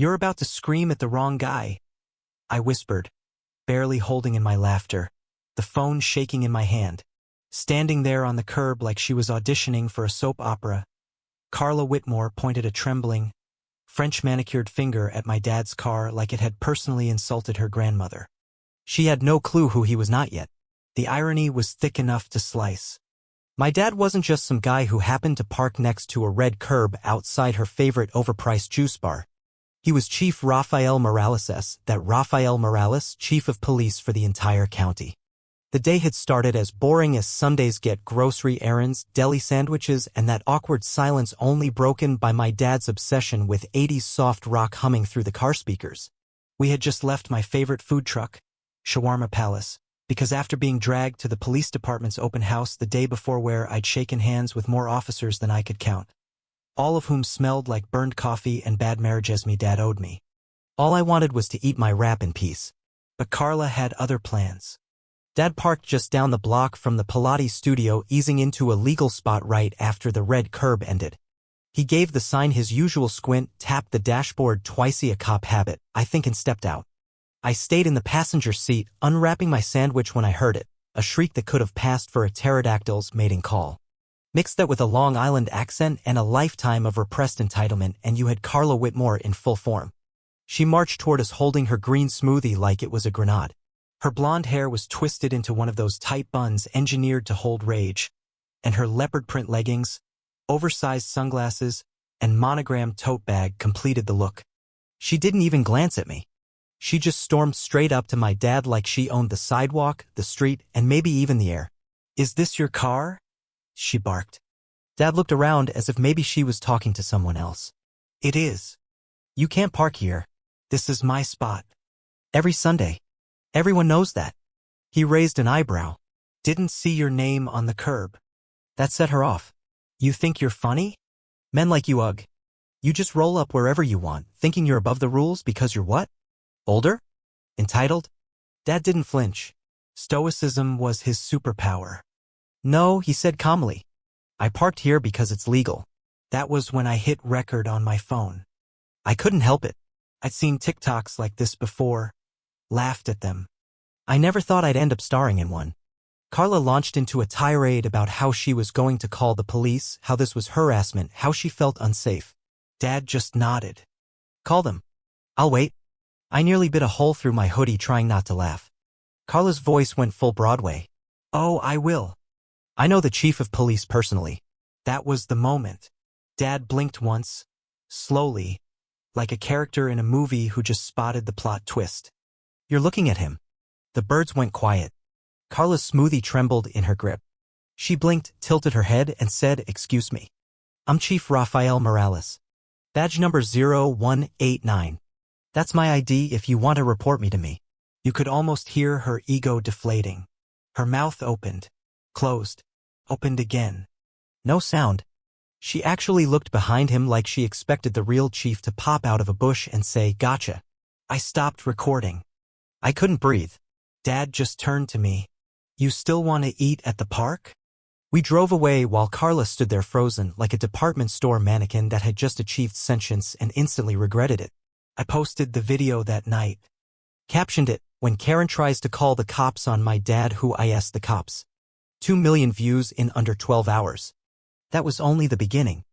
You're about to scream at the wrong guy, I whispered, barely holding in my laughter, the phone shaking in my hand. Standing there on the curb like she was auditioning for a soap opera, Carla Whitmore pointed a trembling, French manicured finger at my dad's car like it had personally insulted her grandmother. She had no clue who he was not yet. The irony was thick enough to slice. My dad wasn't just some guy who happened to park next to a red curb outside her favorite overpriced juice bar. He was Chief Rafael Morales, that Rafael Morales, chief of police for the entire county. The day had started as boring as Sundays get: grocery errands, deli sandwiches, and that awkward silence only broken by my dad's obsession with 80s soft rock humming through the car speakers. We had just left my favorite food truck, Shawarma Palace, because after being dragged to the police department's open house the day before where I'd shaken hands with more officers than I could count, all of whom smelled like burned coffee and bad marriages me dad owed me. All I wanted was to eat my wrap in peace. But Carla had other plans. Dad parked just down the block from the Pilates studio, easing into a legal spot right after the red curb ended. He gave the sign his usual squint, tapped the dashboard twice, a cop habit, I think, and stepped out. I stayed in the passenger seat, unwrapping my sandwich when I heard it, a shriek that could have passed for a pterodactyl's mating call. Mix that with a Long Island accent and a lifetime of repressed entitlement, and you had Carla Whitmore in full form. She marched toward us holding her green smoothie like it was a grenade. Her blonde hair was twisted into one of those tight buns engineered to hold rage, and her leopard print leggings, oversized sunglasses, and monogrammed tote bag completed the look. She didn't even glance at me. She just stormed straight up to my dad like she owned the sidewalk, the street, and maybe even the air. "Is this your car?" she barked. Dad looked around as if maybe she was talking to someone else. "It is. You can't park here. This is my spot. Every Sunday. Everyone knows that." He raised an eyebrow. "Didn't see your name on the curb." That set her off. "You think you're funny? Men like you, ugh. You just roll up wherever you want, thinking you're above the rules because you're what? Older? Entitled?" Dad didn't flinch. Stoicism was his superpower. "No," he said calmly. "I parked here because it's legal." That was when I hit record on my phone. I couldn't help it. I'd seen TikToks like this before. Laughed at them. I never thought I'd end up starring in one. Carla launched into a tirade about how she was going to call the police, how this was harassment, how she felt unsafe. Dad just nodded. "Call them. I'll wait." I nearly bit a hole through my hoodie trying not to laugh. Carla's voice went full Broadway. "Oh, I will. I know the chief of police personally." That was the moment. Dad blinked once, slowly, like a character in a movie who just spotted the plot twist. "You're looking at him." The birds went quiet. Carla's smoothie trembled in her grip. She blinked, tilted her head, and said, "Excuse me. I'm Chief Rafael Morales. Badge number 0189. That's my ID if you want to report me to me." You could almost hear her ego deflating. Her mouth opened, closed, opened again. No sound. She actually looked behind him like she expected the real chief to pop out of a bush and say, "Gotcha." I stopped recording. I couldn't breathe. Dad just turned to me. "You still want to eat at the park?" We drove away while Carla stood there frozen like a department store mannequin that had just achieved sentience and instantly regretted it. I posted the video that night. Captioned it, "When Karen tries to call the cops on my dad, who I asked the cops." 2 million views in under 12 hours. That was only the beginning.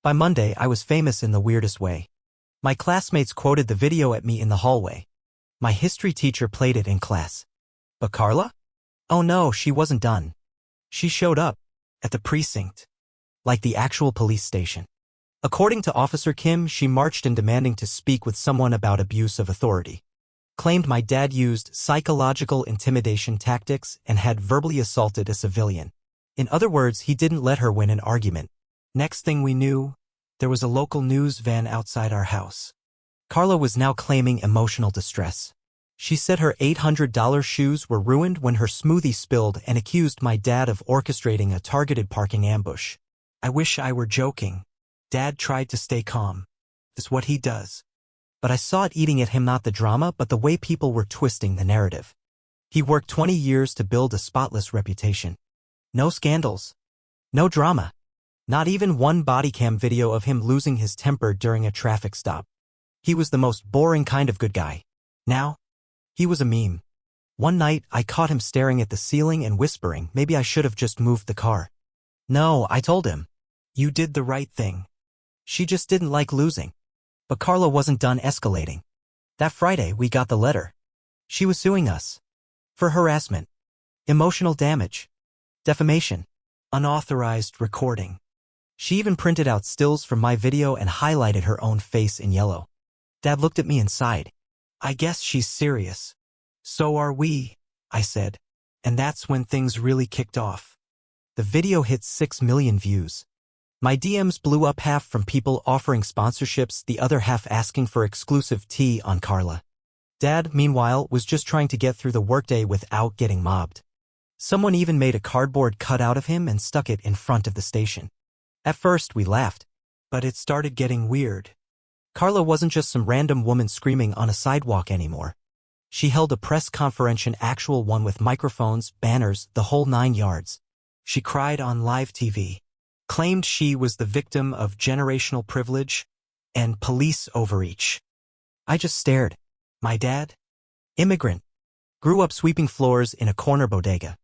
By Monday, I was famous in the weirdest way. My classmates quoted the video at me in the hallway. My history teacher played it in class. But Carla? Oh no, she wasn't done. She showed up. At the precinct. Like the actual police station. According to Officer Kim, she marched in demanding to speak with someone about abuse of authority. Claimed my dad used psychological intimidation tactics and had verbally assaulted a civilian. In other words, he didn't let her win an argument. Next thing we knew, there was a local news van outside our house. Carla was now claiming emotional distress. She said her $800 shoes were ruined when her smoothie spilled and accused my dad of orchestrating a targeted parking ambush. I wish I were joking. Dad tried to stay calm. It's what he does. But I saw it eating at him, not the drama, but the way people were twisting the narrative. He worked 20 years to build a spotless reputation. No scandals. No drama. Not even one body cam video of him losing his temper during a traffic stop. He was the most boring kind of good guy. Now, he was a meme. One night, I caught him staring at the ceiling and whispering maybe I should have just moved the car. No, I told him. You did the right thing. She just didn't like losing. But Carla wasn't done escalating. That Friday, we got the letter. She was suing us. For harassment, emotional damage, defamation, unauthorized recording. She even printed out stills from my video and highlighted her own face in yellow. Dad looked at me and sighed. I guess she's serious. So are we, I said. And that's when things really kicked off. The video hit 6 million views. My DMs blew up, half from people offering sponsorships, the other half asking for exclusive tea on Carla. Dad, meanwhile, was just trying to get through the workday without getting mobbed. Someone even made a cardboard cutout of him and stuck it in front of the station. At first, we laughed. But it started getting weird. Carla wasn't just some random woman screaming on a sidewalk anymore. She held a press conference, an actual one with microphones, banners, the whole 9 yards. She cried on live TV. Claimed she was the victim of generational privilege and police overreach. I just stared. My dad? Immigrant. Grew up sweeping floors in a corner bodega.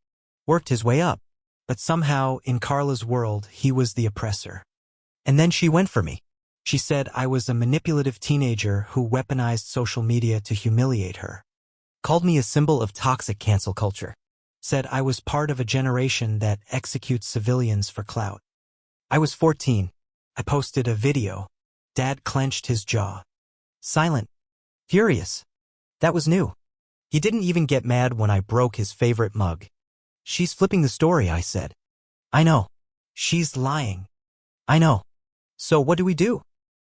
Worked his way up. But somehow, in Carla's world, he was the oppressor. And then she went for me. She said I was a manipulative teenager who weaponized social media to humiliate her. Called me a symbol of toxic cancel culture. Said I was part of a generation that executes civilians for clout. I was 14. I posted a video. Dad clenched his jaw. Silent. Furious. That was new. He didn't even get mad when I broke his favorite mug. She's flipping the story, I said. I know. She's lying. I know. So what do we do?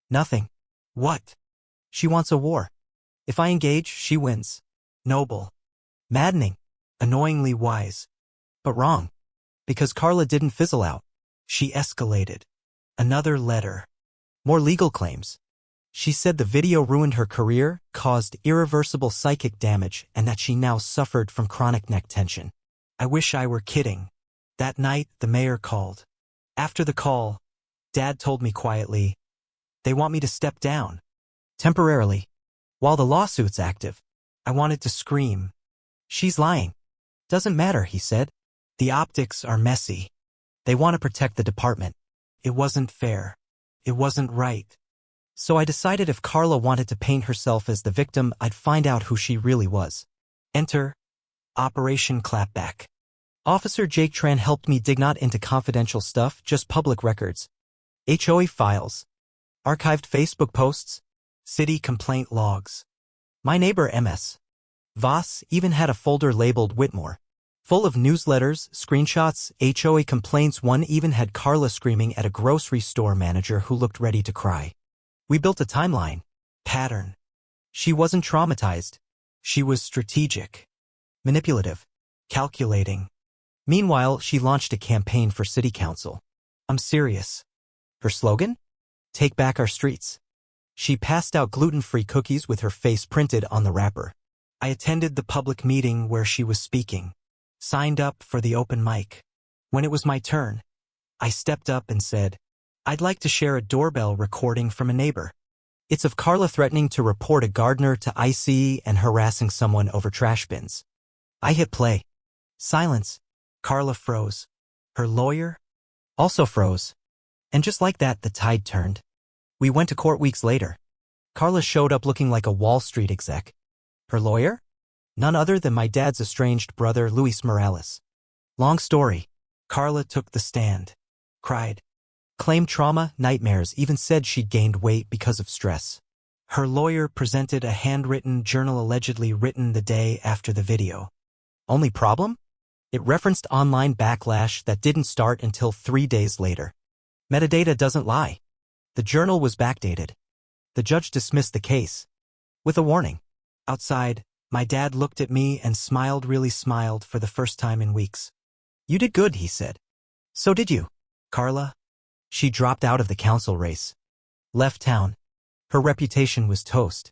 Nothing. What? She wants a war. If I engage, she wins. Noble. Maddening. Annoyingly wise. But wrong. Because Carla didn't fizzle out. She escalated. Another letter. More legal claims. She said the video ruined her career, caused irreversible psychic damage, and that she now suffered from chronic neck tension. I wish I were kidding. That night, the mayor called. After the call, Dad told me quietly, they want me to step down. Temporarily. While the lawsuit's active. I wanted to scream. She's lying. Doesn't matter, he said. The optics are messy. They want to protect the department. It wasn't fair. It wasn't right. So I decided if Carla wanted to paint herself as the victim, I'd find out who she really was. Enter Operation Clapback. Officer Jake Tran helped me dig not into confidential stuff, just public records. HOA files. Archived Facebook posts. City complaint logs. My neighbor MS. Voss even had a folder labeled Whitmore. Full of newsletters, screenshots, HOA complaints. One even had Carla screaming at a grocery store manager who looked ready to cry. We built a timeline. Pattern. She wasn't traumatized. She was strategic. Manipulative. Calculating. Meanwhile, she launched a campaign for city council. I'm serious. Her slogan? Take back our streets. She passed out gluten-free cookies with her face printed on the wrapper. I attended the public meeting where she was speaking. Signed up for the open mic. When it was my turn, I stepped up and said, I'd like to share a doorbell recording from a neighbor. It's of Carla threatening to report a gardener to ICE and harassing someone over trash bins. I hit play. Silence. Carla froze. Her lawyer also froze. And just like that, the tide turned. We went to court weeks later. Carla showed up looking like a Wall Street exec. Her lawyer? None other than my dad's estranged brother, Luis Morales. Long story. Carla took the stand. Cried. Claimed trauma, nightmares, even said she'd gained weight because of stress. Her lawyer presented a handwritten journal allegedly written the day after the video. Only problem? It referenced online backlash that didn't start until 3 days later. Metadata doesn't lie. The journal was backdated. The judge dismissed the case. With a warning. Outside, my dad looked at me and smiled, really smiled for the first time in weeks. You did good, he said. So did you, Carla. She dropped out of the council race. Left town. Her reputation was toast.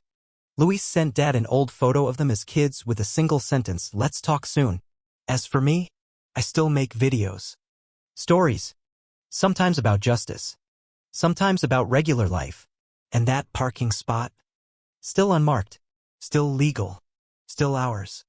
Luis sent Dad an old photo of them as kids with a single sentence, let's talk soon. As for me, I still make videos. Stories. Sometimes about justice. Sometimes about regular life. And that parking spot? Still unmarked. Still legal. Still ours.